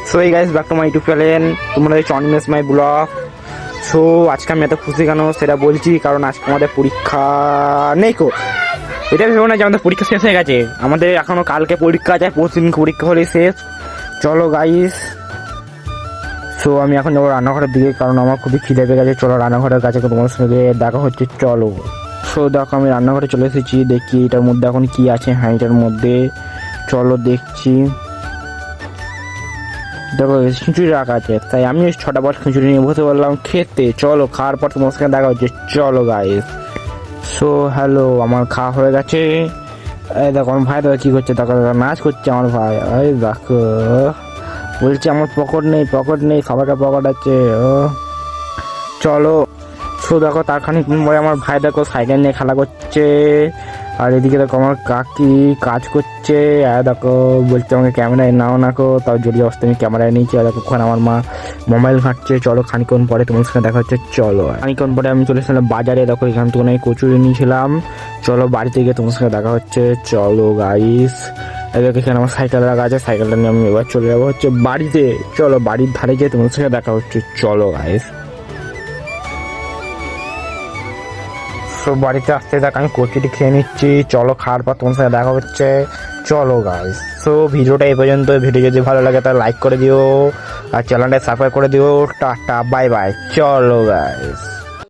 So এই guys back to my YouTube channel, তোমরা দেখছো অনিমেষ মাই ব্লগ। সো আজকে আমি এত খুশি কেন সেটা বলছি, কারণ আজকে আমাদের পরীক্ষা নেই কো। এটা ভেবো না যে আমাদের পরীক্ষা শেষ হয়ে গেছে, আমাদের এখনো কালকে পরীক্ষা আছে, প্রতিদিন পরীক্ষা হলে শেষ। চলো গাইস, সো আমি এখন যাবো রান্নাঘরের দিকে, কারণ আমার খুবই খিদে পেয়ে গেছে। চলো রান্নাঘরের কাছে তোমার সঙ্গে দেখা হচ্ছে, চলো। সো দেখো আমি রান্নাঘরে চলে এসেছি, দেখি এটার মধ্যে এখন কি আছে হাঁড়িটার মধ্যে। চলো দেখছি, দেখো খিচুড়ি রাখা আছে, তাই আমি 6টা বছর খিচুড়ি নিয়ে বসে বললাম খেতে। চলো খাওয়ার পর তোমার সঙ্গে দেখা হচ্ছে, চলো গাইস। সো হ্যালো, আমার খাওয়া হয়ে গেছে। এই দেখো আমার ভাই দাদা কী করছে, দেখো নাচ করছে আমার ভাই। এই দেখো বলছে আমার পকেট নেই, সবাইকার পকেট আছে। ও চলো। সো দেখো তার খানিকক্ষণ পরে আমার ভাই দেখো সাইকেল নিয়ে খেলা করছে, আর এদিকে দেখো আমার কাকি কাজ করছে। আর দেখো বলছে আমাকে ক্যামেরায় নাও নাকো, তাও জড়িয়ে অবস্থা আমি ক্যামেরায় নিয়েছি। আর দেখো ওখানে আমার মা মোবাইল ঘাঁটছে। চলো খানিকক্ষণ পরে তোমার সঙ্গে দেখা হচ্ছে, চলো। খানিকক্ষণ পরে আমি চলে এসেছিলাম বাজারে, দেখো এখান থেকে অনেক কচুরি নিয়েছিলাম। চলো বাড়িতে গিয়ে তোমার সঙ্গে দেখা হচ্ছে, চলো গাইস। দেখো এখানে আমার সাইকেল রাখা আছে, সাইকেলটা নিয়ে আমি এবার চলে যাবো হচ্ছে বাড়িতে। চলো বাড়ির ধারে গিয়ে তোমার সঙ্গে দেখা হচ্ছে, চলো গাইস। সো বাড়িতে আসতে দেখ আমি কচুরি খেয়ে নিচ্ছি। চলো খাওয়ার পর তোমার সাথে দেখা হচ্ছে, চলো গাইস। সো ভিডিওটা এই পর্যন্ত। ভিডিও যদি ভালো লাগে তাহলে লাইক করে দিও, আর চ্যানেলটা সাবস্ক্রাইব করে দিও। টাটা বাই বাই, চলো গাইস।